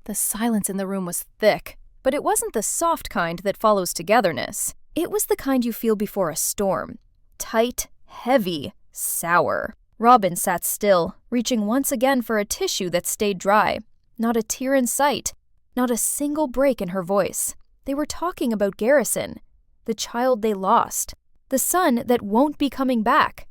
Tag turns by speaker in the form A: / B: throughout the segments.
A: The silence in the room was thick, but it wasn't the soft kind that follows togetherness. It was the kind you feel before a storm. Tight, heavy, sour. Robyn sat still, reaching once again for a tissue that stayed dry. Not a tear in sight, not a single break in her voice. They were talking about Garrison, the child they lost, the son that won't be coming back,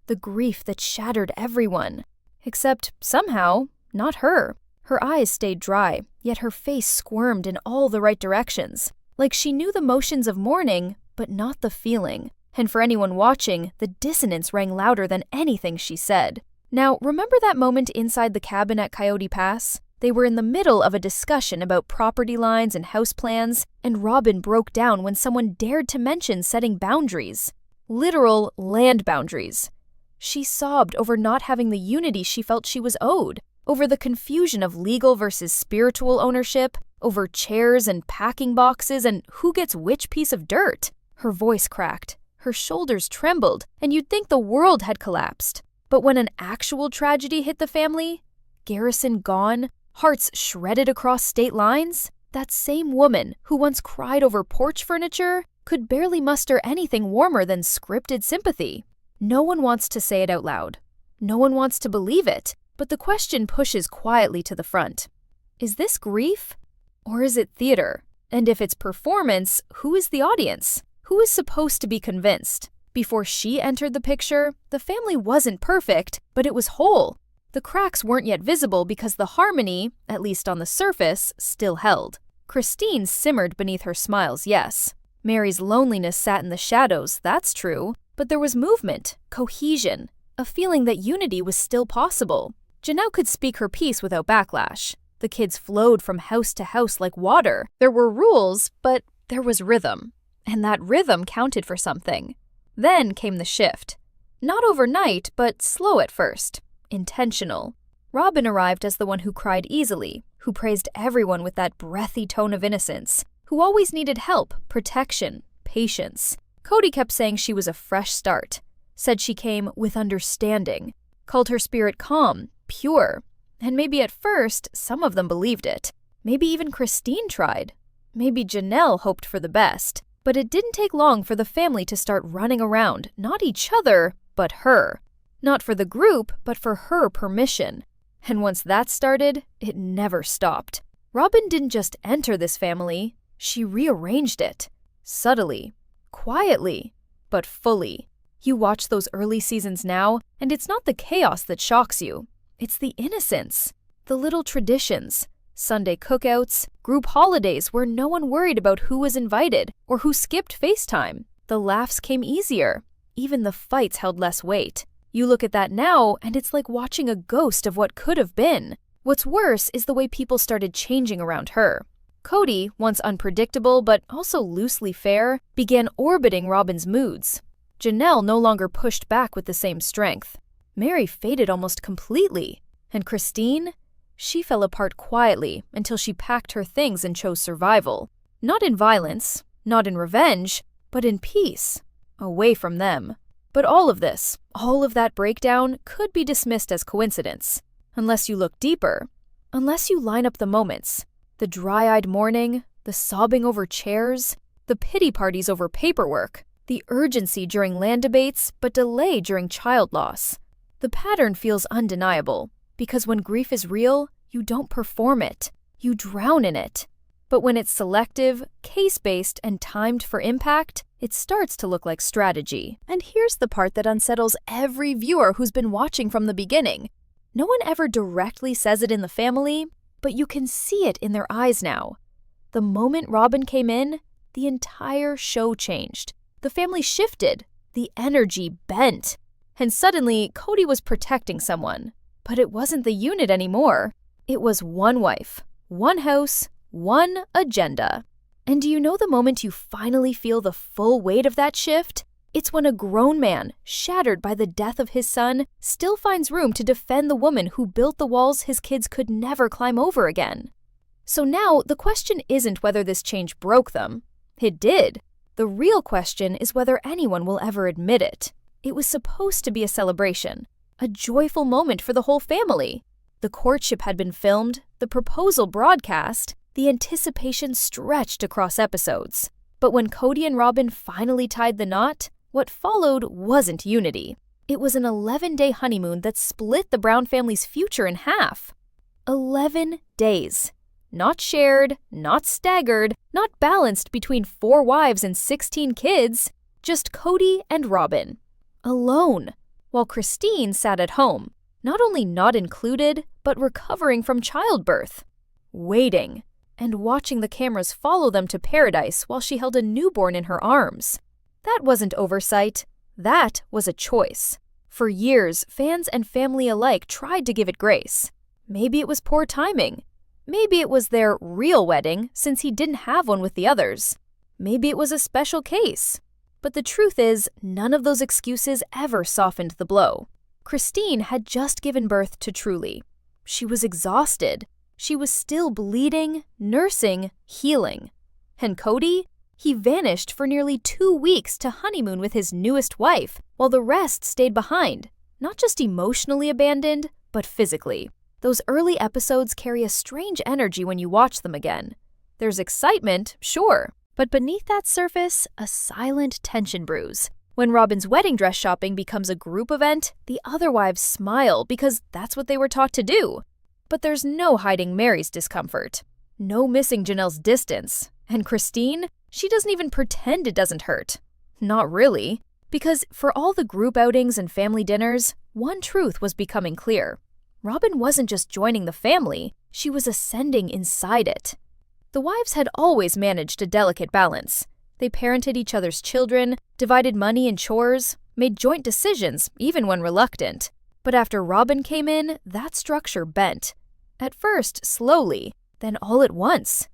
A: the grief that shattered everyone. Except, somehow, not her. Her eyes stayed dry, yet her face squirmed in all the right directions, like she knew the motions of mourning, but not the feeling. And for anyone watching, the dissonance rang louder than anything she said. Now, remember that moment inside the cabin at Coyote Pass? They were in the middle of a discussion about property lines and house plans, and Robyn broke down when someone dared to mention setting boundaries. Literal land boundaries. She sobbed over not having the unity she felt she was owed, over the confusion of legal versus spiritual ownership, over chairs and packing boxes and who gets which piece of dirt. Her voice cracked, her shoulders trembled, and you'd think the world had collapsed. But when an actual tragedy hit the family, Garrison gone, hearts shredded across state lines, that same woman who once cried over porch furniture could barely muster anything warmer than scripted sympathy. No one wants to say it out loud. No one wants to believe it, but the question pushes quietly to the front. Is this grief? Or is it theater? And if it's performance, who is the audience? Who is supposed to be convinced? Before she entered the picture, the family wasn't perfect, but it was whole. The cracks weren't yet visible because the harmony, at least on the surface, still held. Christine simmered beneath her smiles, yes. Meri's loneliness sat in the shadows, that's true, but there was movement, cohesion, a feeling that unity was still possible. Janelle could speak her piece without backlash. The kids flowed from house to house like water. There were rules, but there was rhythm. And that rhythm counted for something. Then came the shift. Not overnight, but slow at first. Intentional. Robyn arrived as the one who cried easily, who praised everyone with that breathy tone of innocence, who always needed help, protection, patience. Kody kept saying she was a fresh start, said she came with understanding, called her spirit calm, pure, and maybe at first some of them believed it. Maybe even Christine tried. Maybe Janelle hoped for the best. But it didn't take long for the family to start running around, not each other, but her. Not for the group, but for her permission. And once that started, it never stopped. Robyn didn't just enter this family, she rearranged it. Subtly, quietly, but fully. You watch those early seasons now, and it's not the chaos that shocks you. It's the innocence, the little traditions. Sunday cookouts, group holidays where no one worried about who was invited or who skipped FaceTime. The laughs came easier. Even the fights held less weight. You look at that now, and it's like watching a ghost of what could have been. What's worse is the way people started changing around her. Kody, once unpredictable but also loosely fair, began orbiting Robyn's moods. Janelle no longer pushed back with the same strength. Meri faded almost completely. And Christine? She fell apart quietly until she packed her things and chose survival. Not in violence, not in revenge, but in peace, away from them. But all of this, all of that breakdown could be dismissed as coincidence. Unless you look deeper. Unless you line up the moments. The dry-eyed mourning, the sobbing over chairs, the pity parties over paperwork, the urgency during land debates but delay during child loss. The pattern feels undeniable. Because when grief is real, you don't perform it. You drown in it. But when it's selective, case-based, and timed for impact, it starts to look like strategy. And here's the part that unsettles every viewer who's been watching from the beginning. No one ever directly says it in the family, but you can see it in their eyes now. The moment Robyn came in, the entire show changed. The family shifted. The energy bent. And suddenly, Kody was protecting someone. But it wasn't the unit anymore. It was one wife, one house, one agenda. And do you know the moment you finally feel the full weight of that shift? It's when a grown man, shattered by the death of his son, still finds room to defend the woman who built the walls his kids could never climb over again. So now, the question isn't whether this change broke them. It did. The real question is whether anyone will ever admit it. It was supposed to be a celebration. A joyful moment for the whole family. The courtship had been filmed, the proposal broadcast, the anticipation stretched across episodes. But when Kody and Robyn finally tied the knot, what followed wasn't unity. It was an 11-day honeymoon that split the Brown family's future in half. 11 days. Not shared, not staggered, not balanced between 4 wives and 16 kids, just Kody and Robyn. Alone. While Christine sat at home, not only not included, but recovering from childbirth. Waiting. And watching the cameras follow them to paradise while she held a newborn in her arms. That wasn't oversight. That was a choice. For years, fans and family alike tried to give it grace. Maybe it was poor timing. Maybe it was their real wedding, since he didn't have one with the others. Maybe it was a special case. But the truth is, none of those excuses ever softened the blow. Christine had just given birth to Truly. She was exhausted. She was still bleeding, nursing, healing. And Kody? He vanished for nearly 2 weeks to honeymoon with his newest wife, while the rest stayed behind, not just emotionally abandoned, but physically. Those early episodes carry a strange energy when you watch them again. There's excitement, sure, but beneath that surface, a silent tension brews. When Robyn's wedding dress shopping becomes a group event, the other wives smile because that's what they were taught to do. But there's no hiding Meri's discomfort. No missing Janelle's distance. And Christine? She doesn't even pretend it doesn't hurt. Not really. Because for all the group outings and family dinners, one truth was becoming clear. Robyn wasn't just joining the family, she was ascending inside it. The wives had always managed a delicate balance. They parented each other's children, divided money and chores, made joint decisions, even when reluctant. But after Robyn came in, that structure bent. At first, slowly, then all at once.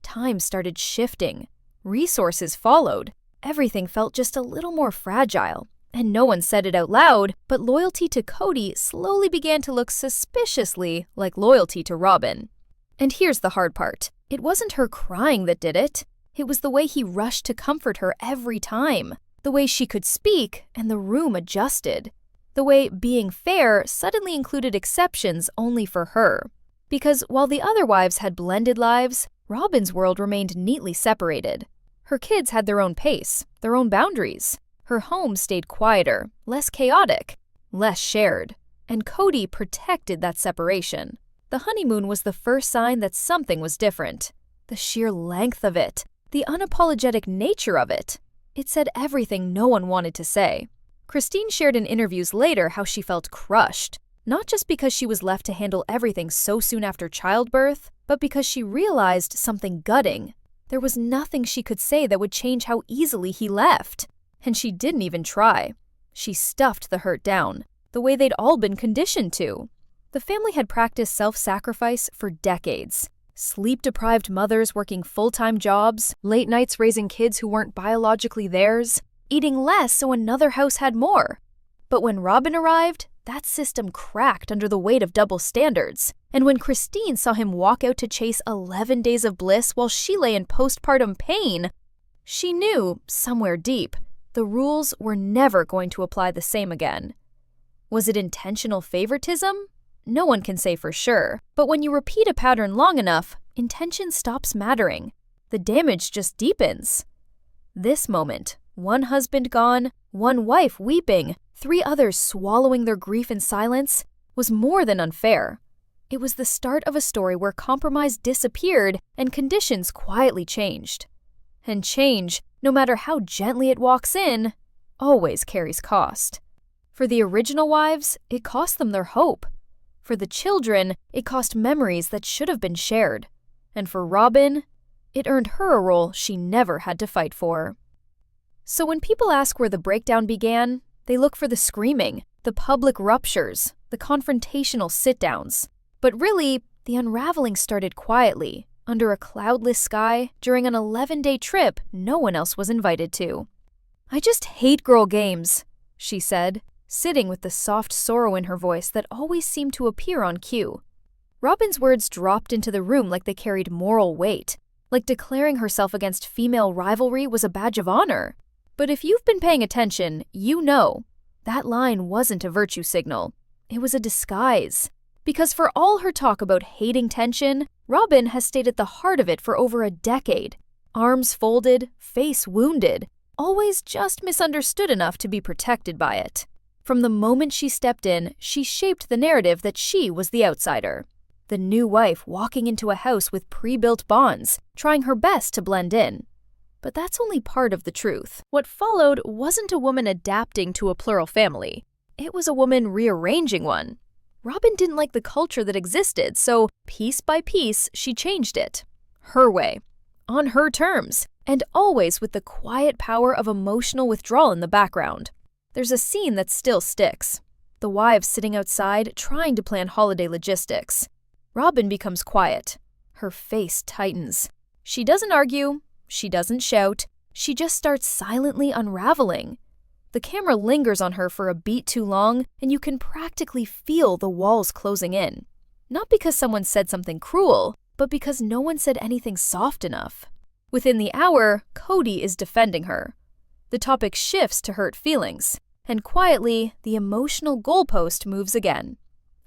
A: Time started shifting. Resources followed. Everything felt just a little more fragile. And no one said it out loud, but loyalty to Kody slowly began to look suspiciously like loyalty to Robyn. And here's the hard part. It wasn't her crying that did it. It was the way he rushed to comfort her every time. The way she could speak and the room adjusted. The way being fair suddenly included exceptions only for her. Because while the other wives had blended lives, Robyn's world remained neatly separated. Her kids had their own pace, their own boundaries. Her home stayed quieter, less chaotic, less shared. And Kody protected that separation. The honeymoon was the first sign that something was different. The sheer length of it, the unapologetic nature of it. It said everything no one wanted to say. Christine shared in interviews later how she felt crushed. Not just because she was left to handle everything so soon after childbirth, but because she realized something gutting. There was nothing she could say that would change how easily he left. And she didn't even try. She stuffed the hurt down, the way they'd all been conditioned to. The family had practiced self-sacrifice for decades. Sleep-deprived mothers working full-time jobs, late nights raising kids who weren't biologically theirs, eating less so another house had more. But when Robyn arrived, that system cracked under the weight of double standards. And when Christine saw him walk out to chase 11 days of bliss while she lay in postpartum pain, she knew, somewhere deep, the rules were never going to apply the same again. Was it intentional favoritism? No one can say for sure, but when you repeat a pattern long enough, intention stops mattering. The damage just deepens. This moment, one husband gone, one wife weeping, 3 others swallowing their grief in silence, was more than unfair. It was the start of a story where compromise disappeared and conditions quietly changed. And change, no matter how gently it walks in, always carries cost. For the original wives, it cost them their hope. For the children, it cost memories that should have been shared. And for Robyn, it earned her a role she never had to fight for. So when people ask where the breakdown began, they look for the screaming, the public ruptures, the confrontational sit-downs. But really, the unraveling started quietly, under a cloudless sky, during an 11-day trip no one else was invited to. "I just hate girl games," she said, sitting with the soft sorrow in her voice that always seemed to appear on cue. Robyn's words dropped into the room like they carried moral weight, like declaring herself against female rivalry was a badge of honor. But if you've been paying attention, you know that line wasn't a virtue signal. It was a disguise. Because for all her talk about hating tension, Robyn has stayed at the heart of it for over a decade. Arms folded, face wounded, always just misunderstood enough to be protected by it. From the moment she stepped in, she shaped the narrative that she was the outsider. The new wife walking into a house with pre-built bonds, trying her best to blend in. But that's only part of the truth. What followed wasn't a woman adapting to a plural family. It was a woman rearranging one. Robyn didn't like the culture that existed, so piece by piece, she changed it. Her way. On her terms. And always with the quiet power of emotional withdrawal in the background. There's a scene that still sticks. The wives sitting outside trying to plan holiday logistics. Robyn becomes quiet. Her face tightens. She doesn't argue. She doesn't shout. She just starts silently unraveling. The camera lingers on her for a beat too long, and you can practically feel the walls closing in. Not because someone said something cruel, but because no one said anything soft enough. Within the hour, Kody is defending her. The topic shifts to hurt feelings, and quietly, the emotional goalpost moves again.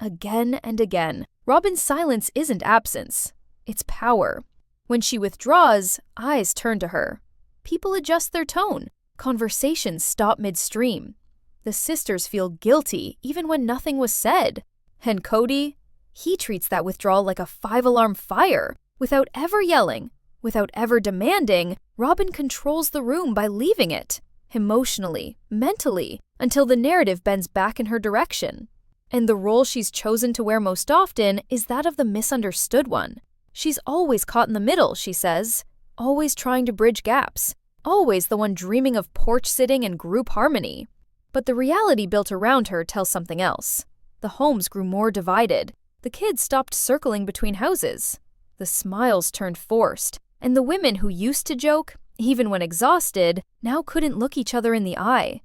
A: Again and again, Robyn's silence isn't absence, it's power. When she withdraws, eyes turn to her. People adjust their tone. Conversations stop midstream. The sisters feel guilty even when nothing was said. And Kody, he treats that withdrawal like a 5-alarm fire. Without ever yelling, without ever demanding, Robyn controls the room by leaving it, emotionally, mentally, until the narrative bends back in her direction. And the role she's chosen to wear most often is that of the misunderstood one. She's always caught in the middle, she says, always trying to bridge gaps, always the one dreaming of porch sitting and group harmony. But the reality built around her tells something else. The homes grew more divided. The kids stopped circling between houses. The smiles turned forced, and the women who used to joke, even when exhausted, now couldn't look each other in the eye.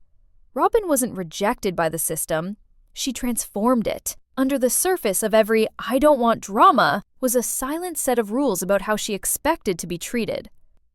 A: Robyn wasn't rejected by the system. She transformed it. Under the surface of every "I don't want drama" was a silent set of rules about how she expected to be treated.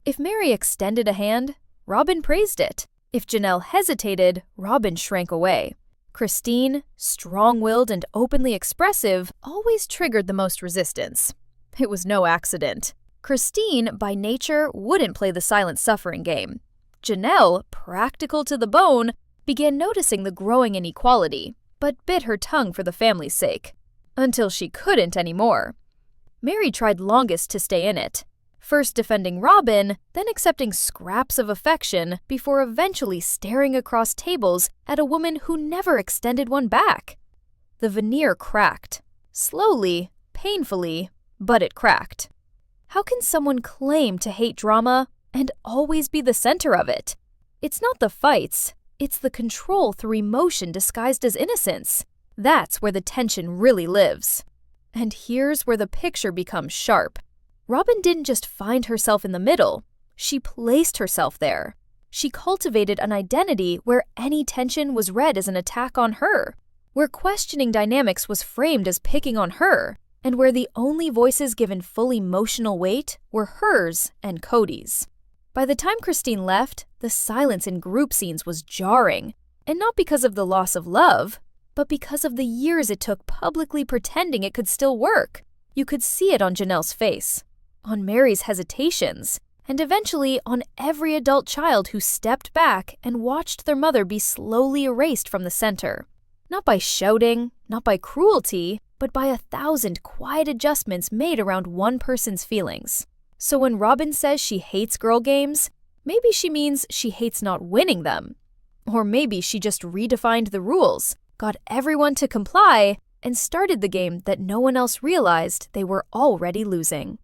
A: If Meri extended a hand, Robyn praised it. If Janelle hesitated, Robyn shrank away. Christine, strong-willed and openly expressive, always triggered the most resistance. It was no accident. Christine, by nature, wouldn't play the silent suffering game. Janelle, practical to the bone, began noticing the growing inequality, but bit her tongue for the family's sake. Until she couldn't anymore. Meri tried longest to stay in it, first defending Robyn, then accepting scraps of affection before eventually staring across tables at a woman who never extended one back. The veneer cracked. Slowly, painfully, but it cracked. How can someone claim to hate drama and always be the center of it? It's not the fights, it's the control through emotion disguised as innocence. That's where the tension really lives. And here's where the picture becomes sharp. Robyn didn't just find herself in the middle, she placed herself there. She cultivated an identity where any tension was read as an attack on her, where questioning dynamics was framed as picking on her, and where the only voices given full emotional weight were hers and Kody's. By the time Christine left, the silence in group scenes was jarring, and not because of the loss of love, but because of the years it took publicly pretending it could still work. You could see it on Janelle's face, on Meri's hesitations, and eventually on every adult child who stepped back and watched their mother be slowly erased from the center. Not by shouting, not by cruelty, but by 1,000 quiet adjustments made around one person's feelings. So when Robyn says she hates girl games, maybe she means she hates not winning them. Or maybe she just redefined the rules, got everyone to comply, and started the game that no one else realized they were already losing.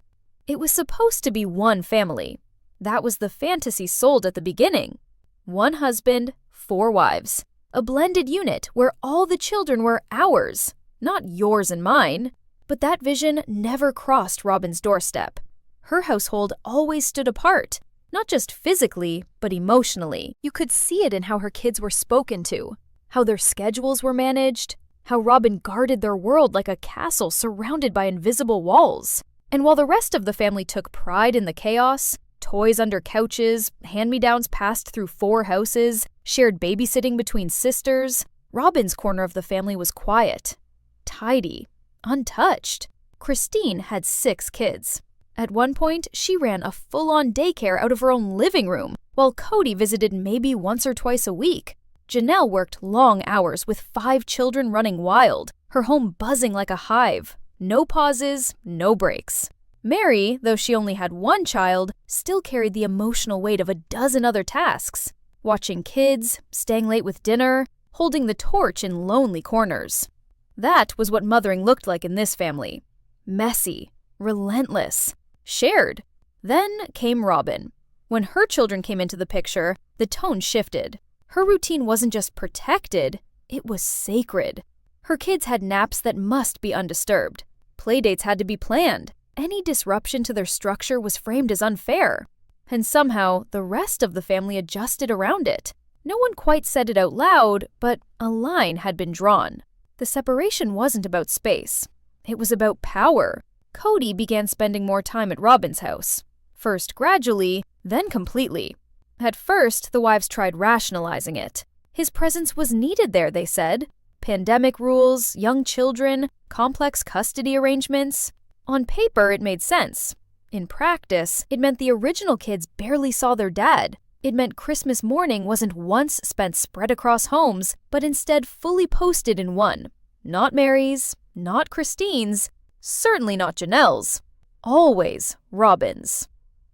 A: It was supposed to be one family. That was the fantasy sold at the beginning. One husband, 4 wives. A blended unit where all the children were ours, not yours and mine. But that vision never crossed Robyn's doorstep. Her household always stood apart, not just physically, but emotionally. You could see it in how her kids were spoken to, how their schedules were managed, how Robyn guarded their world like a castle surrounded by invisible walls. And while the rest of the family took pride in the chaos, toys under couches, hand-me-downs passed through 4 houses, shared babysitting between sisters, Robyn's corner of the family was quiet, tidy, untouched. Christine had 6 kids. At one point, she ran a full-on daycare out of her own living room, while Kody visited maybe once or twice a week. Janelle worked long hours with 5 children running wild, her home buzzing like a hive. No pauses, no breaks. Meri, though she only had 1 child, still carried the emotional weight of a dozen other tasks. Watching kids, staying late with dinner, holding the torch in lonely corners. That was what mothering looked like in this family. Messy, relentless, shared. Then came Robyn. When her children came into the picture, the tone shifted. Her routine wasn't just protected, it was sacred. Her kids had naps that must be undisturbed. Playdates had to be planned. Any disruption to their structure was framed as unfair. And somehow, the rest of the family adjusted around it. No one quite said it out loud, but a line had been drawn. The separation wasn't about space. It was about power. Kody began spending more time at Robyn's house. First gradually, then completely. At first, the wives tried rationalizing it. His presence was needed there, they said. Pandemic rules, young children, complex custody arrangements. On paper, it made sense. In practice, it meant the original kids barely saw their dad. It meant Christmas morning wasn't once spent spread across homes, but instead fully posted in one. Not Meri's, not Christine's, certainly not Janelle's. Always Robyn's.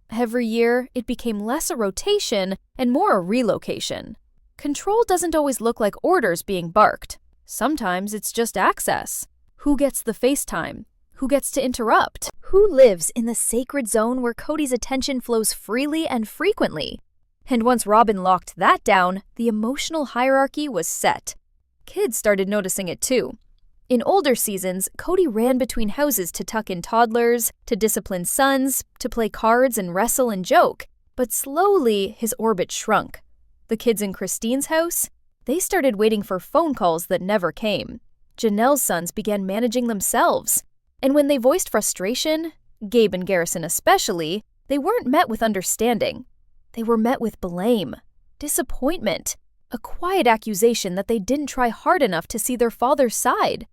A: Every year, it became less a rotation and more a relocation. Control doesn't always look like orders being barked. Sometimes it's just access. Who gets the FaceTime? Who gets to interrupt? Who lives in the sacred zone where Kody's attention flows freely and frequently? And once Robyn locked that down, the emotional hierarchy was set. Kids started noticing it too. In older seasons, Kody ran between houses to tuck in toddlers, to discipline sons, to play cards and wrestle and joke. But slowly, his orbit shrunk. The kids in Christine's house? They started waiting for phone calls that never came. Janelle's sons began managing themselves. And when they voiced frustration, Gabe and Garrison especially, they weren't met with understanding. They were met with blame, disappointment, a quiet accusation that they didn't try hard enough to see their father's side.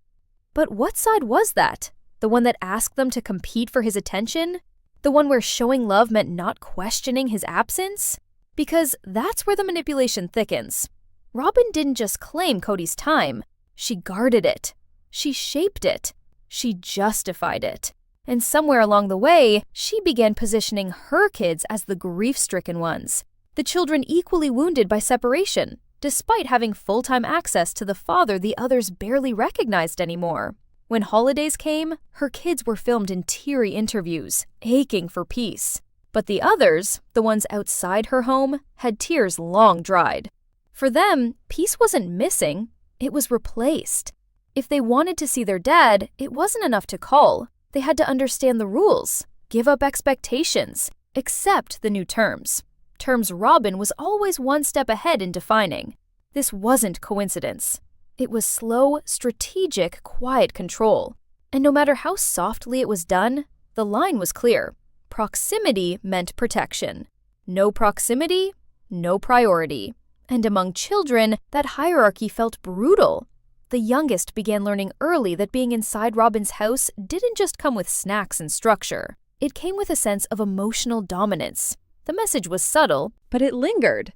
A: But what side was that? The one that asked them to compete for his attention? The one where showing love meant not questioning his absence? Because that's where the manipulation thickens. Robyn didn't just claim Kody's time. She guarded it. She shaped it. She justified it. And somewhere along the way, she began positioning her kids as the grief-stricken ones, the children equally wounded by separation, despite having full-time access to the father the others barely recognized anymore. When holidays came, her kids were filmed in teary interviews, aching for peace. But the others, the ones outside her home, had tears long dried. For them, peace wasn't missing, it was replaced. If they wanted to see their dad, it wasn't enough to call. They had to understand the rules, give up expectations, accept the new terms. Terms Robyn was always one step ahead in defining. This wasn't coincidence. It was slow, strategic, quiet control. And no matter how softly it was done, the line was clear. Proximity meant protection. No proximity, no priority. And among children, that hierarchy felt brutal. The youngest began learning early that being inside Robyn's house didn't just come with snacks and structure. It came with a sense of emotional dominance. The message was subtle, but it lingered.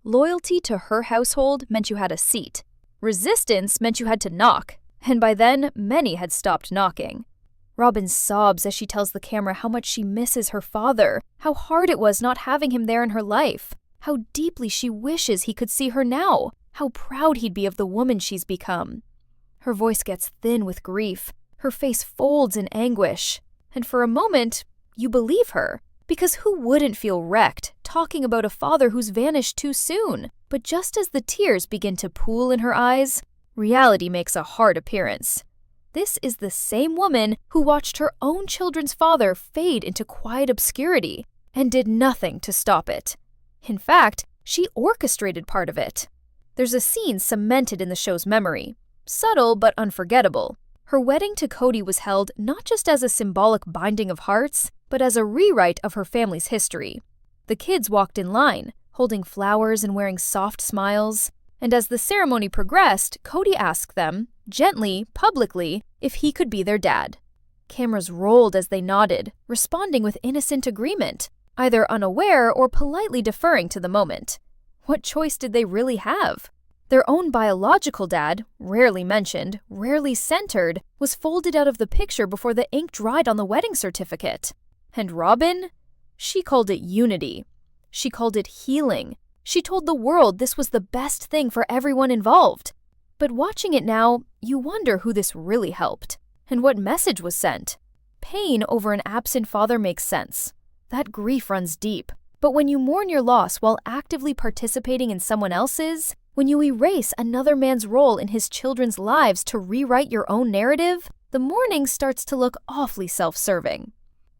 A: Loyalty to her household meant you had a seat. Resistance meant you had to knock. And by then, many had stopped knocking. Robyn sobs as she tells the camera how much she misses her father, how hard it was not having him there in her life, how deeply she wishes he could see her now, how proud he'd be of the woman she's become. Her voice gets thin with grief. Her face folds in anguish. And for a moment, you believe her. Because who wouldn't feel wrecked talking about a father who's vanished too soon? But just as the tears begin to pool in her eyes, reality makes a hard appearance. This is the same woman who watched her own children's father fade into quiet obscurity and did nothing to stop it. In fact, she orchestrated part of it. There's a scene cemented in the show's memory, subtle but unforgettable. Her wedding to Kody was held not just as a symbolic binding of hearts, but as a rewrite of her family's history. The kids walked in line, holding flowers and wearing soft smiles. And as the ceremony progressed, Kody asked them, gently, publicly, if he could be their dad. Cameras rolled as they nodded, responding with innocent agreement, either unaware or politely deferring to the moment. What choice did they really have? Their own biological dad, rarely mentioned, rarely centered, was folded out of the picture before the ink dried on the wedding certificate. And Robyn? She called it unity. She called it healing. She told the world this was the best thing for everyone involved. But watching it now, you wonder who this really helped, and what message was sent. Pain over an absent father makes sense. That grief runs deep. But when you mourn your loss while actively participating in someone else's, when you erase another man's role in his children's lives to rewrite your own narrative, the mourning starts to look awfully self-serving.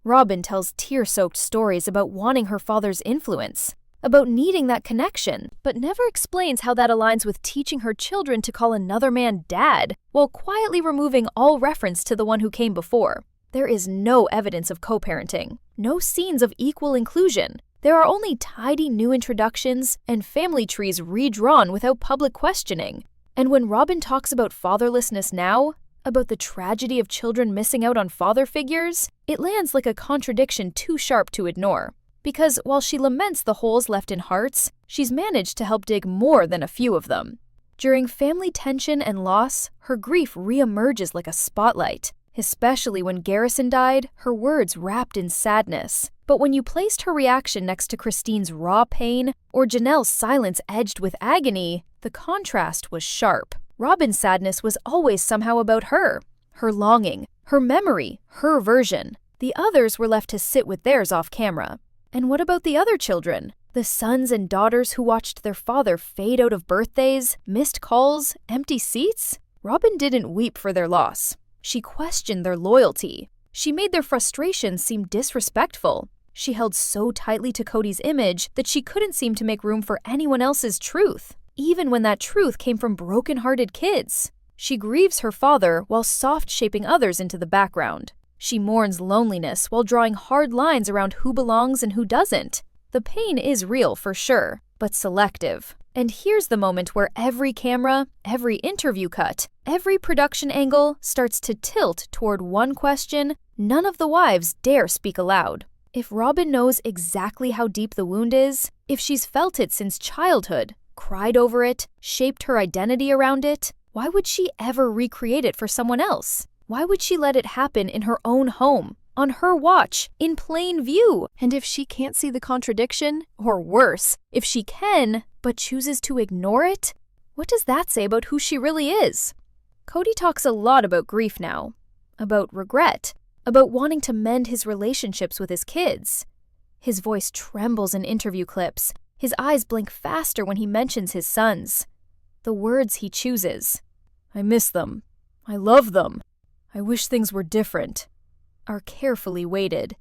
A: Robyn tells tear-soaked stories about wanting her father's influence, about needing that connection, but never explains how that aligns with teaching her children to call another man dad, while quietly removing all reference to the one who came before. There is no evidence of co-parenting, no scenes of equal inclusion. There are only tidy new introductions and family trees redrawn without public questioning. And when Robyn talks about fatherlessness now, about the tragedy of children missing out on father figures, it lands like a contradiction too sharp to ignore. Because while she laments the holes left in hearts, she's managed to help dig more than a few of them. During family tension and loss, her grief reemerges like a spotlight. Especially when Garrison died, her words wrapped in sadness. But when you placed her reaction next to Christine's raw pain, or Janelle's silence edged with agony, the contrast was sharp. Robyn's sadness was always somehow about her longing, her memory, her version. The others were left to sit with theirs off camera. And what about the other children? The sons and daughters who watched their father fade out of birthdays, missed calls, empty seats? Robyn didn't weep for their loss. She questioned their loyalty. She made their frustrations seem disrespectful. She held so tightly to Kody's image that she couldn't seem to make room for anyone else's truth, even when that truth came from broken-hearted kids. She grieves her father while soft-shaping others into the background. She mourns loneliness while drawing hard lines around who belongs and who doesn't. The pain is real for sure, but selective. And here's the moment where every camera, every interview cut, every production angle starts to tilt toward one question none of the wives dare speak aloud. If Robyn knows exactly how deep the wound is, if she's felt it since childhood, cried over it, shaped her identity around it, why would she ever recreate it for someone else? Why would she let it happen in her own home, on her watch, in plain view? And if she can't see the contradiction, or worse, if she can, but chooses to ignore it, what does that say about who she really is? Kody talks a lot about grief now, about regret, about wanting to mend his relationships with his kids. His voice trembles in interview clips. His eyes blink faster when he mentions his sons. The words he chooses, "I miss them. I love them. I wish things were different," are carefully weighted.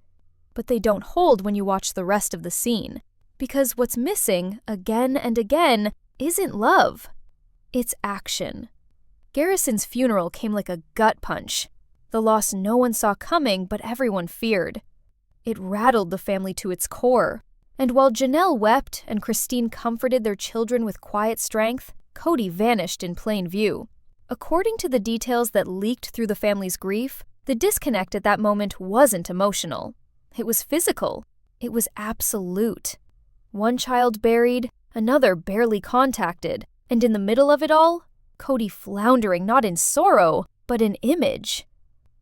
A: But they don't hold when you watch the rest of the scene. Because what's missing, again and again, isn't love. It's action. Garrison's funeral came like a gut punch. The loss no one saw coming, but everyone feared. It rattled the family to its core. And while Janelle wept and Christine comforted their children with quiet strength, Kody vanished in plain view. According to the details that leaked through the family's grief, the disconnect at that moment wasn't emotional. It was physical. It was absolute. One child buried, another barely contacted, and in the middle of it all, Kody floundering not in sorrow, but in image.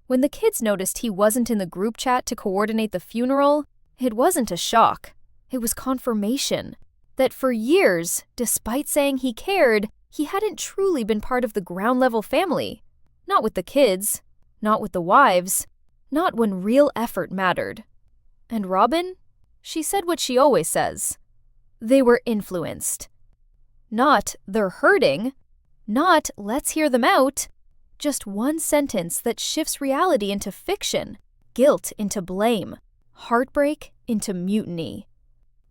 A: When the kids noticed he wasn't in the group chat to coordinate the funeral, it wasn't a shock. It was confirmation that for years, despite saying he cared, he hadn't truly been part of the ground-level family. Not with the kids, not with the wives, not when real effort mattered. And Robyn? She said what she always says. They were influenced. Not, they're hurting. Not, let's hear them out. Just one sentence that shifts reality into fiction, guilt into blame, heartbreak into mutiny.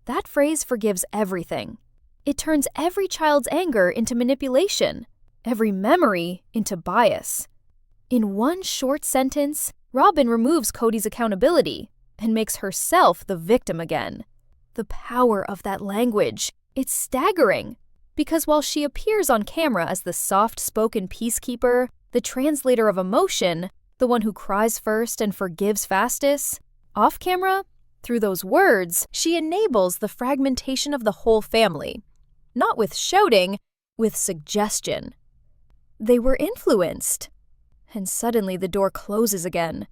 A: That phrase forgives everything. It turns every child's anger into manipulation, every memory into bias. In one short sentence, Robyn removes Kody's accountability and makes herself the victim again. The power of that language, it's staggering. Because while she appears on camera as the soft-spoken peacekeeper, the translator of emotion, the one who cries first and forgives fastest, off camera, through those words, she enables the fragmentation of the whole family. Not with shouting, with suggestion. They were influenced. And suddenly the door closes again.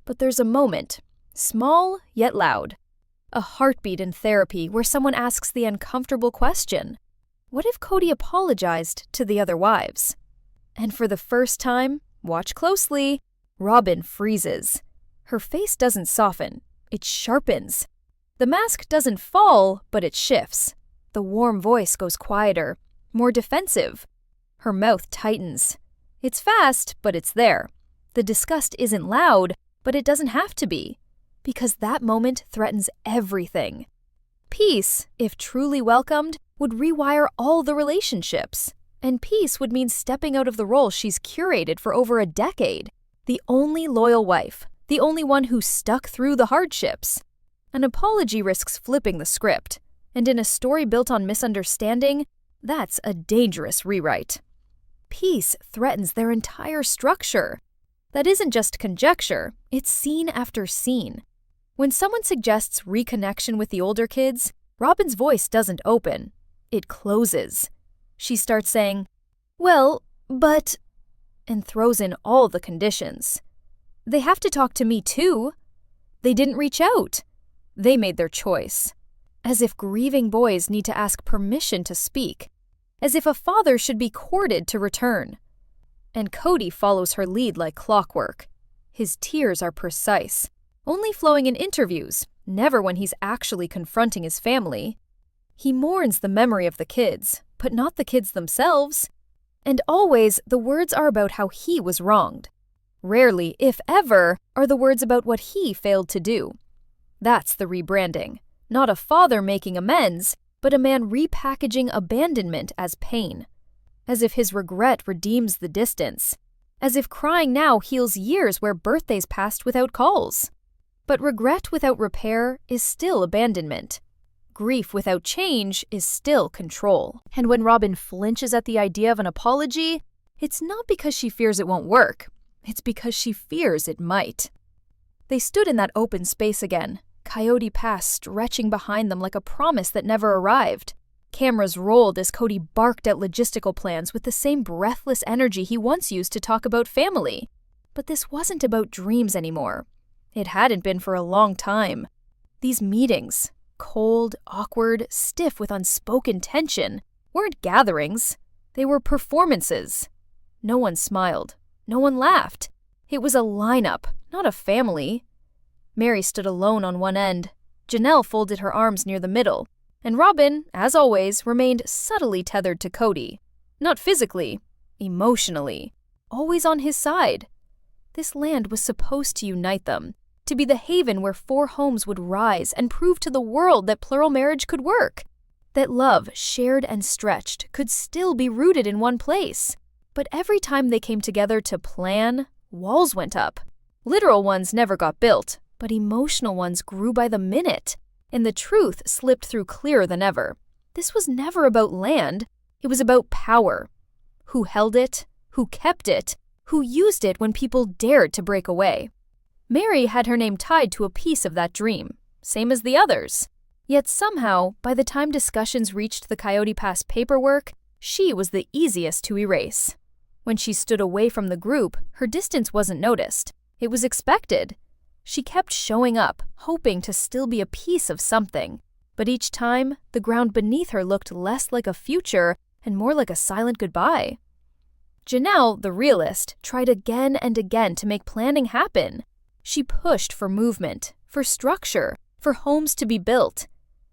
A: But there's a moment, small yet loud. A heartbeat in therapy where someone asks the uncomfortable question. What if Kody apologized to the other wives? And for the first time, watch closely, Robyn freezes. Her face doesn't soften, it sharpens. The mask doesn't fall, but it shifts. The warm voice goes quieter, more defensive. Her mouth tightens. It's fast, but it's there. The disgust isn't loud, but it doesn't have to be. Because that moment threatens everything. Peace, if truly welcomed, would rewire all the relationships. And peace would mean stepping out of the role she's curated for over a decade. The only loyal wife, the only one who stuck through the hardships. An apology risks flipping the script. And in a story built on misunderstanding, that's a dangerous rewrite. Peace threatens their entire structure. That isn't just conjecture, it's scene after scene. When someone suggests reconnection with the older kids, Robyn's voice doesn't open. It closes. She starts saying, "Well, but," and throws in all the conditions. They have to talk to me too. They didn't reach out. They made their choice. As if grieving boys need to ask permission to speak. As if a father should be courted to return. And Kody follows her lead like clockwork. His tears are precise, only flowing in interviews, never when he's actually confronting his family. He mourns the memory of the kids, but not the kids themselves. And always, the words are about how he was wronged. Rarely, if ever, are the words about what he failed to do. That's the rebranding. Not a father making amends, but a man repackaging abandonment as pain. As if his regret redeems the distance. As if crying now heals years where birthdays passed without calls. But regret without repair is still abandonment. Grief without change is still control. And when Robyn flinches at the idea of an apology, it's not because she fears it won't work. It's because she fears it might. They stood in that open space again, Coyote Pass stretching behind them like a promise that never arrived. Cameras rolled as Kody barked out logistical plans with the same breathless energy he once used to talk about family. But this wasn't about dreams anymore. It hadn't been for a long time. These meetings, cold, awkward, stiff with unspoken tension, weren't gatherings. They were performances. No one smiled. No one laughed. It was a lineup, not a family. Meri stood alone on one end. Janelle folded her arms near the middle. And Robyn, as always, remained subtly tethered to Kody. Not physically, emotionally. Always on his side. This land was supposed to unite them. To be the haven where 4 homes would rise and prove to the world that plural marriage could work. That love, shared and stretched, could still be rooted in one place. But every time they came together to plan, walls went up. Literal ones never got built, but emotional ones grew by the minute. And the truth slipped through clearer than ever. This was never about land. It was about power. Who held it? Who kept it? Who used it when people dared to break away? Meri had her name tied to a piece of that dream, same as the others. Yet somehow, by the time discussions reached the Coyote Pass paperwork, she was the easiest to erase. When she stood away from the group, her distance wasn't noticed. It was expected. She kept showing up, hoping to still be a piece of something. But each time, the ground beneath her looked less like a future and more like a silent goodbye. Janelle, the realist, tried again and again to make planning happen. She pushed for movement, for structure, for homes to be built.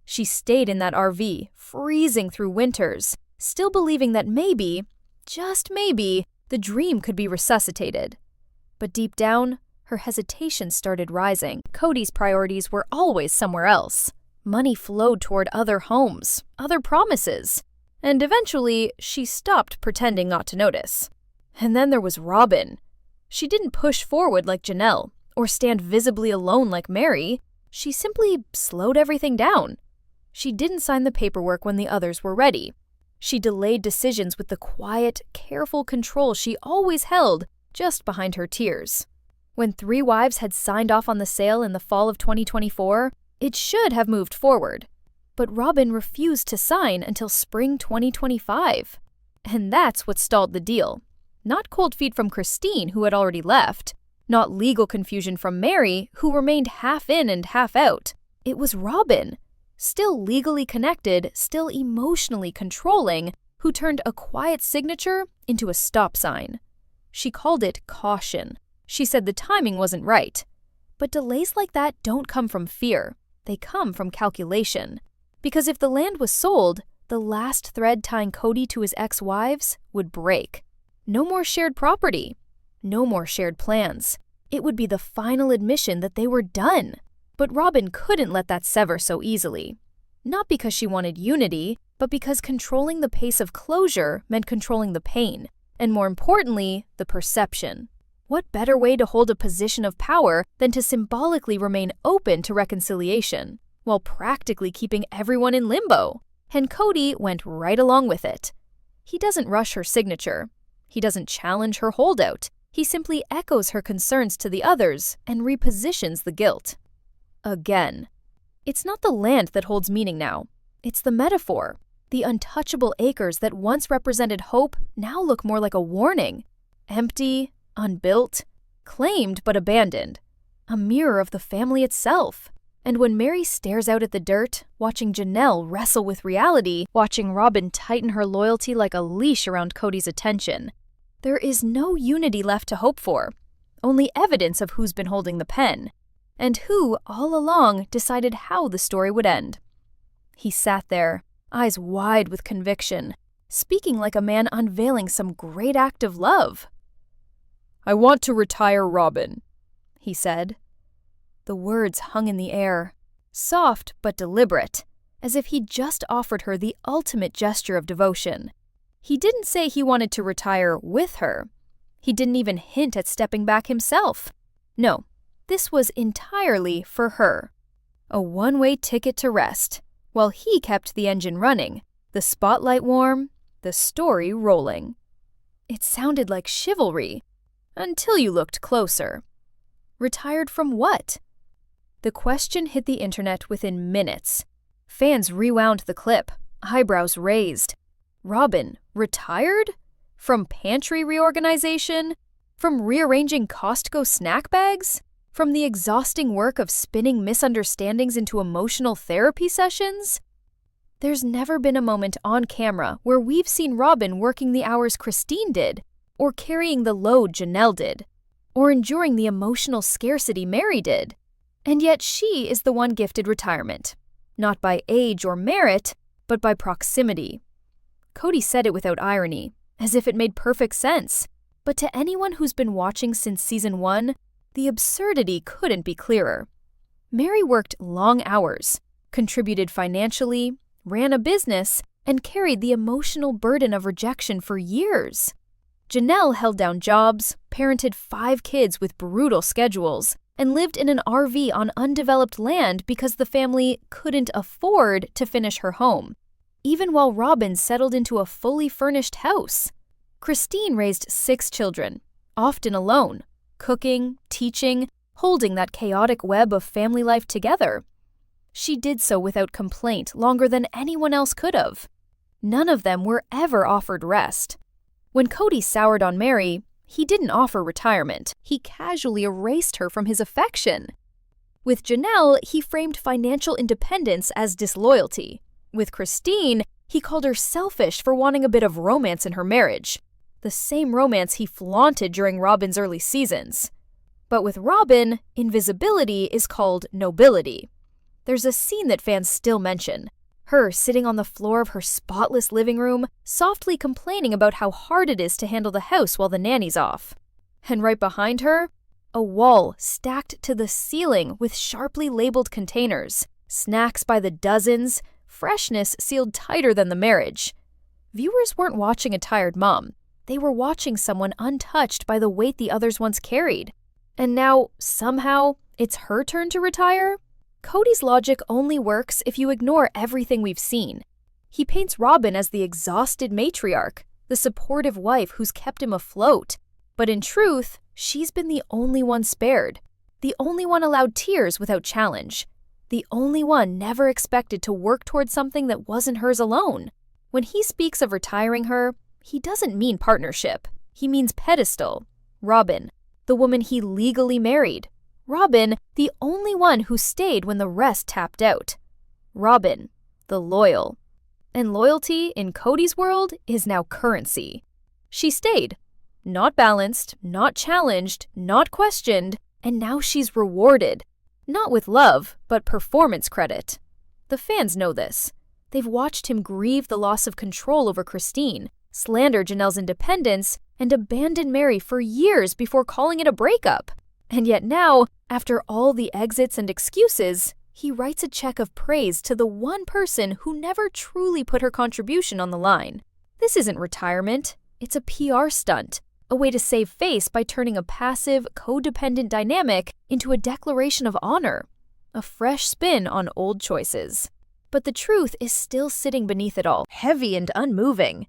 A: She stayed in that RV, freezing through winters, still believing that maybe, just maybe, the dream could be resuscitated. But deep down, her hesitation started rising. Kody's priorities were always somewhere else. Money flowed toward other homes, other promises. And eventually, she stopped pretending not to notice. And then there was Robyn. She didn't push forward like Janelle, or stand visibly alone like Meri. She simply slowed everything down. She didn't sign the paperwork when the others were ready. She delayed decisions with the quiet, careful control she always held just behind her tears. When 3 Wives had signed off on the sale in the fall of 2024, it should have moved forward. But Robyn refused to sign until spring 2025. And that's what stalled the deal. Not cold feet from Christine, who had already left. Not legal confusion from Meri, who remained half in and half out. It was Robyn, still legally connected, still emotionally controlling, who turned a quiet signature into a stop sign. She called it caution. She said the timing wasn't right. But delays like that don't come from fear. They come from calculation. Because if the land was sold, the last thread tying Kody to his ex-wives would break. No more shared property. No more shared plans. It would be the final admission that they were done. But Robyn couldn't let that sever so easily. Not because she wanted unity, but because controlling the pace of closure meant controlling the pain, and more importantly, the perception. What better way to hold a position of power than to symbolically remain open to reconciliation, while practically keeping everyone in limbo? And Kody went right along with it. He doesn't rush her signature. He doesn't challenge her holdout. He simply echoes her concerns to the others and repositions the guilt. Again. It's not the land that holds meaning now. It's the metaphor. The untouchable acres that once represented hope now look more like a warning. Empty, unbuilt, claimed but abandoned. A mirror of the family itself. And when Meri stares out at the dirt, watching Janelle wrestle with reality, watching Robyn tighten her loyalty like a leash around Kody's attention, there is no unity left to hope for, only evidence of who's been holding the pen, and who, all along, decided how the story would end. He sat there, eyes wide with conviction, speaking like a man unveiling some great act of love. "I want to retire Robyn," he said. The words hung in the air, soft but deliberate, as if he'd just offered her the ultimate gesture of devotion. He didn't say he wanted to retire with her. He didn't even hint at stepping back himself. No, this was entirely for her. A one-way ticket to rest, while he kept the engine running, the spotlight warm, the story rolling. It sounded like chivalry, until you looked closer. Retired from what? The question hit the internet within minutes. Fans rewound the clip, eyebrows raised. Robyn, retired? From pantry reorganization? From rearranging Costco snack bags? From the exhausting work of spinning misunderstandings into emotional therapy sessions? There's never been a moment on camera where we've seen Robyn working the hours Christine did, or carrying the load Janelle did, or enduring the emotional scarcity Meri did. And yet she is the one gifted retirement, not by age or merit, but by proximity. Kody said it without irony, as if it made perfect sense. But to anyone who's been watching since season 1, the absurdity couldn't be clearer. Meri worked long hours, contributed financially, ran a business, and carried the emotional burden of rejection for years. Janelle held down jobs, parented 5 kids with brutal schedules, and lived in an RV on undeveloped land because the family couldn't afford to finish her home, even while Robyn settled into a fully furnished house. Christine raised 6 children, often alone, cooking, teaching, holding that chaotic web of family life together. She did so without complaint longer than anyone else could have. None of them were ever offered rest. When Kody soured on Meri, he didn't offer retirement. He casually erased her from his affection. With Janelle, he framed financial independence as disloyalty. With Christine, he called her selfish for wanting a bit of romance in her marriage, the same romance he flaunted during Robyn's early seasons. But with Robyn, invisibility is called nobility. There's a scene that fans still mention. Her sitting on the floor of her spotless living room, softly complaining about how hard it is to handle the house while the nanny's off. And right behind her, a wall stacked to the ceiling with sharply labeled containers, snacks by the dozens, freshness sealed tighter than the marriage. Viewers weren't watching a tired mom. They were watching someone untouched by the weight the others once carried. And now, somehow, it's her turn to retire? Kody's logic only works if you ignore everything we've seen. He paints Robyn as the exhausted matriarch, the supportive wife who's kept him afloat. But in truth, she's been the only one spared, the only one allowed tears without challenge, the only one never expected to work towards something that wasn't hers alone. When he speaks of retiring her, he doesn't mean partnership. He means pedestal. Robyn, the woman he legally married. Robyn, the only one who stayed when the rest tapped out. Robyn, the loyal. And loyalty, in Kody's world, is now currency. She stayed. Not balanced, not challenged, not questioned, and now she's rewarded. Not with love, but performance credit. The fans know this. They've watched him grieve the loss of control over Christine, slander Janelle's independence, and abandon Meri for years before calling it a breakup. And yet now, after all the exits and excuses, he writes a check of praise to the one person who never truly put her contribution on the line. This isn't retirement. It's a PR stunt, a way to save face by turning a passive, codependent dynamic into a declaration of honor, a fresh spin on old choices. But the truth is still sitting beneath it all, heavy and unmoving.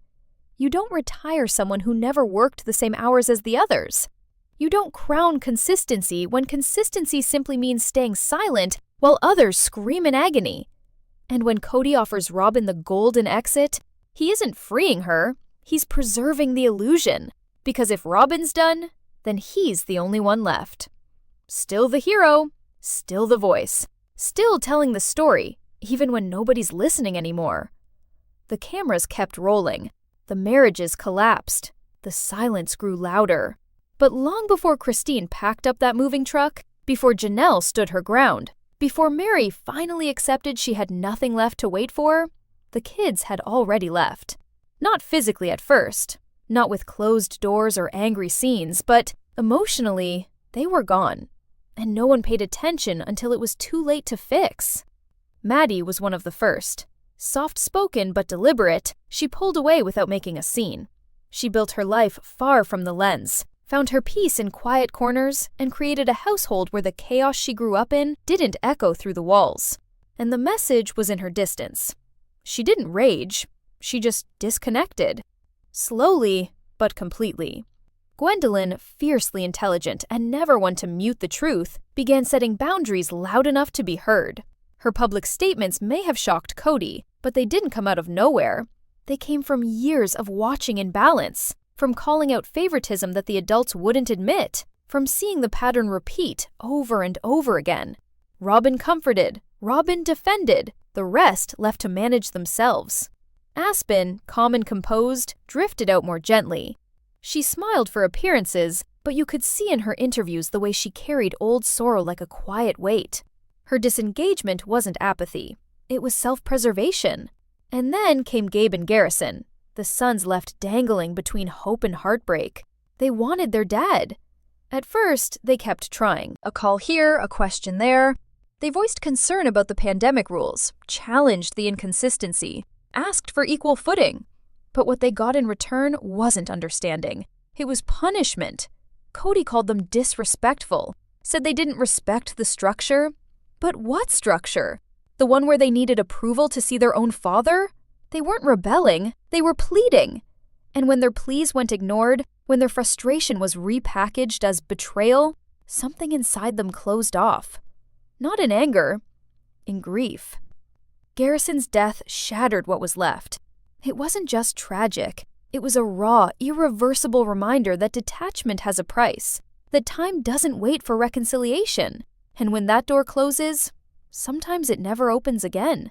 A: You don't retire someone who never worked the same hours as the others. You don't crown consistency when consistency simply means staying silent while others scream in agony. And when Kody offers Robyn the golden exit, he isn't freeing her, he's preserving the illusion. Because if Robyn's done, then he's the only one left. Still the hero, still the voice, still telling the story, even when nobody's listening anymore. The cameras kept rolling. The marriages collapsed. The silence grew louder. But long before Christine packed up that moving truck, before Janelle stood her ground, before Meri finally accepted she had nothing left to wait for, the kids had already left. Not physically at first, not with closed doors or angry scenes, but emotionally, they were gone. And no one paid attention until it was too late to fix. Maddie was one of the first. Soft-spoken but deliberate, she pulled away without making a scene. She built her life far from the lens, found her peace in quiet corners, and created a household where the chaos she grew up in didn't echo through the walls. And the message was in her distance. She didn't rage, she just disconnected. Slowly, but completely. Gwendolyn, fiercely intelligent and never one to mute the truth, began setting boundaries loud enough to be heard. Her public statements may have shocked Kody, but they didn't come out of nowhere. They came from years of watching in balance, from calling out favoritism that the adults wouldn't admit, from seeing the pattern repeat over and over again. Robyn comforted, Robyn defended, the rest left to manage themselves. Aspen, calm and composed, drifted out more gently. She smiled for appearances, but you could see in her interviews the way she carried old sorrow like a quiet weight. Her disengagement wasn't apathy. It was self-preservation. And then came Gabe and Garrison, the sons left dangling between hope and heartbreak. They wanted their dad. At first, they kept trying. A call here, a question there. They voiced concern about the pandemic rules, challenged the inconsistency, asked for equal footing. But what they got in return wasn't understanding. It was punishment. Kody called them disrespectful, said they didn't respect the structure. But what structure? The one where they needed approval to see their own father? They weren't rebelling, they were pleading. And when their pleas went ignored, when their frustration was repackaged as betrayal, something inside them closed off. Not in anger, in grief. Garrison's death shattered what was left. It wasn't just tragic. It was a raw, irreversible reminder that detachment has a price, that time doesn't wait for reconciliation. And when that door closes, sometimes it never opens again.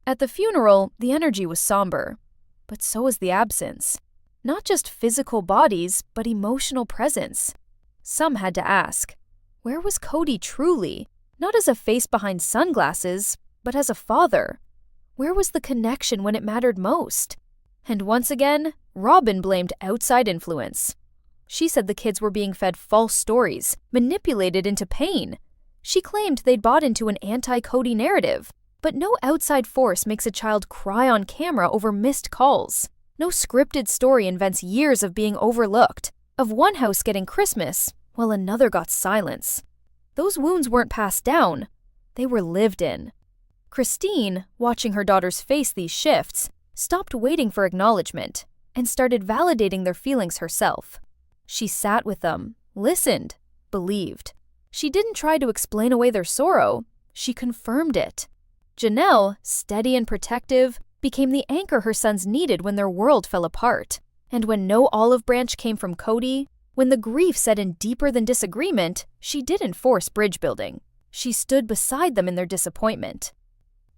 A: At the funeral, the energy was somber, but so was the absence. Not just physical bodies, but emotional presence. Some had to ask, where was Kody truly? Not as a face behind sunglasses, but as a father. Where was the connection when it mattered most? And once again, Robyn blamed outside influence. She said the kids were being fed false stories, manipulated into pain. She claimed they'd bought into an anti-Kody narrative, but no outside force makes a child cry on camera over missed calls. No scripted story invents years of being overlooked, of one house getting Christmas while another got silence. Those wounds weren't passed down, they were lived in. Christine, watching her daughters face these shifts, stopped waiting for acknowledgement, and started validating their feelings herself. She sat with them, listened, believed. She didn't try to explain away their sorrow, she confirmed it. Janelle, steady and protective, became the anchor her sons needed when their world fell apart. And when no olive branch came from Kody, when the grief set in deeper than disagreement, she didn't force bridge building. She stood beside them in their disappointment.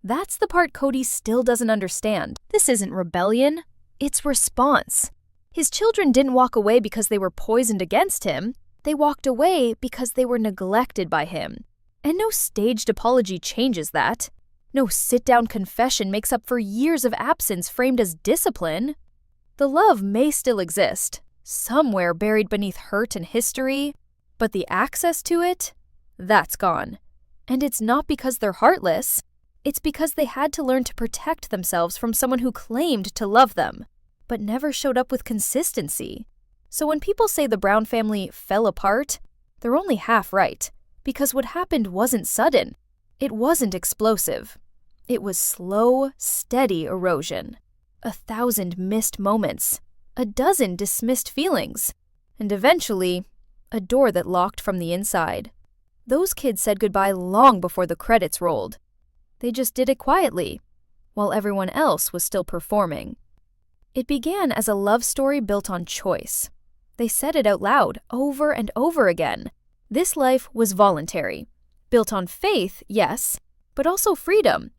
A: That's the part Kody still doesn't understand. This isn't rebellion, it's response. His children didn't walk away because they were poisoned against him. They walked away because they were neglected by him. And no staged apology changes that. No sit-down confession makes up for years of absence framed as discipline. The love may still exist, somewhere buried beneath hurt and history, but the access to it, that's gone. And it's not because they're heartless. It's because they had to learn to protect themselves from someone who claimed to love them, but never showed up with consistency. So when people say the Brown family fell apart, they're only half right, because what happened wasn't sudden. It wasn't explosive. It was slow, steady erosion. 1,000 missed moments, 12 dismissed feelings, and eventually, a door that locked from the inside. Those kids said goodbye long before the credits rolled. They just did it quietly, while everyone else was still performing. It began as a love story built on choice. They said it out loud, over and over again. This life was voluntary. Built on faith, yes, but also freedom.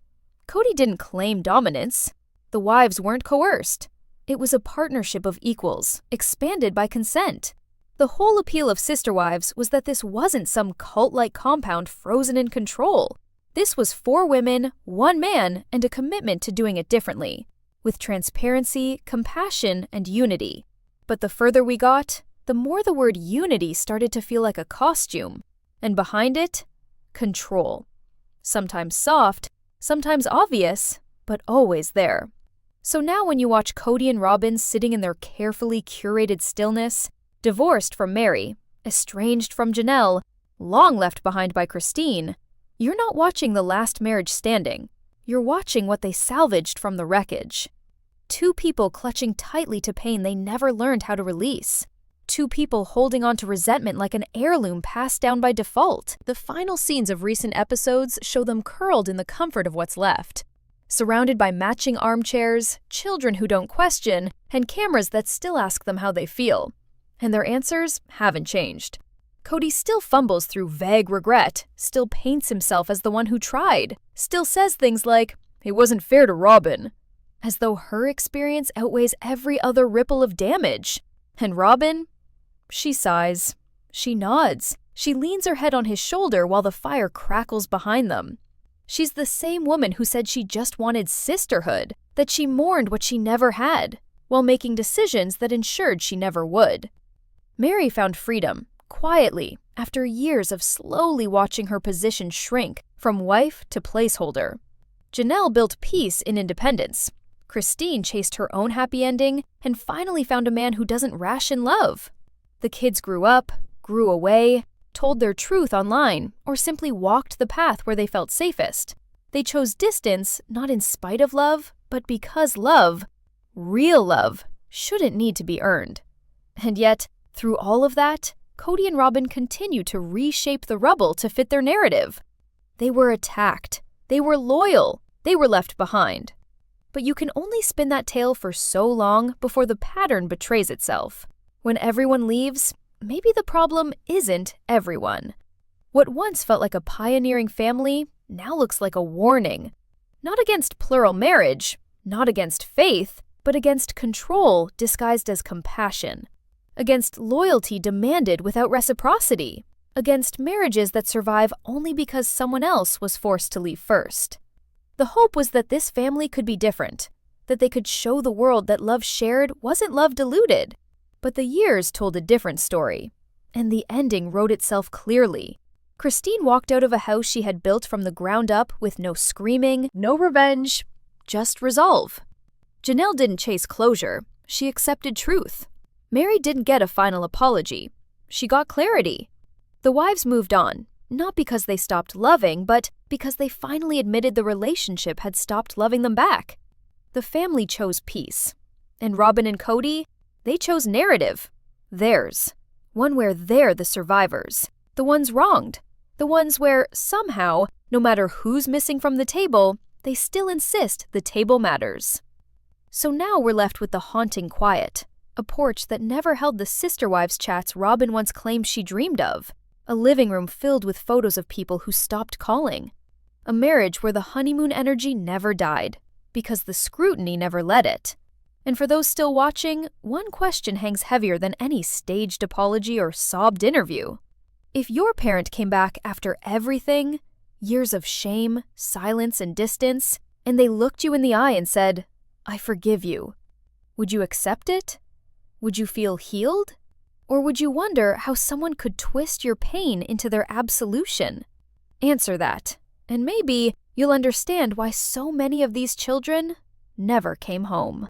A: Kody didn't claim dominance. The wives weren't coerced. It was a partnership of equals, expanded by consent. The whole appeal of Sister Wives was that this wasn't some cult-like compound frozen in control. This was 4 women, 1 man, and a commitment to doing it differently, with transparency, compassion, and unity. But the further we got, the more the word unity started to feel like a costume. And behind it, control. Sometimes soft, sometimes obvious, but always there. So now when you watch Kody and Robyn sitting in their carefully curated stillness, divorced from Meri, estranged from Janelle, long left behind by Christine, you're not watching the last marriage standing. You're watching what they salvaged from the wreckage. 2 people clutching tightly to pain they never learned how to release. 2 people holding on to resentment like an heirloom passed down by default. The final scenes of recent episodes show them curled in the comfort of what's left, surrounded by matching armchairs, children who don't question, and cameras that still ask them how they feel. And their answers haven't changed. Kody still fumbles through vague regret, still paints himself as the one who tried, still says things like, "It wasn't fair to Robyn," as though her experience outweighs every other ripple of damage. And Robyn? She sighs. She nods. She leans her head on his shoulder while the fire crackles behind them. She's the same woman who said she just wanted sisterhood, that she mourned what she never had, while making decisions that ensured she never would. Meri found freedom, quietly, after years of slowly watching her position shrink from wife to placeholder. Janelle built peace in independence. Christine chased her own happy ending and finally found a man who doesn't ration love. The kids grew up, grew away, told their truth online, or simply walked the path where they felt safest. They chose distance not in spite of love, but because love, real love, shouldn't need to be earned. And yet, through all of that, Kody and Robyn continue to reshape the rubble to fit their narrative. They were attacked. They were loyal. They were left behind. But you can only spin that tale for so long before the pattern betrays itself. When everyone leaves, maybe the problem isn't everyone. What once felt like a pioneering family now looks like a warning. Not against plural marriage, not against faith, but against control disguised as compassion. Against loyalty demanded without reciprocity. Against marriages that survive only because someone else was forced to leave first. The hope was that this family could be different, that they could show the world that love shared wasn't love diluted. But the years told a different story, and the ending wrote itself clearly. Christine walked out of a house she had built from the ground up with no screaming, no revenge, just resolve. Janelle didn't chase closure, she accepted truth. Meri didn't get a final apology, she got clarity. The wives moved on, not because they stopped loving, but because they finally admitted the relationship had stopped loving them back. The family chose peace. And Robyn and Kody, they chose narrative. Theirs. One where they're the survivors. The ones wronged. The ones where, somehow, no matter who's missing from the table, they still insist the table matters. So now we're left with the haunting quiet. A porch that never held the Sister Wives chats Robyn once claimed she dreamed of. A living room filled with photos of people who stopped calling. A marriage where the honeymoon energy never died, because the scrutiny never let it. And for those still watching, one question hangs heavier than any staged apology or sobbed interview. If your parent came back after everything, years of shame, silence, and distance, and they looked you in the eye and said, "I forgive you," would you accept it? Would you feel healed? Or would you wonder how someone could twist your pain into their absolution? Answer that, and maybe you'll understand why so many of these children never came home.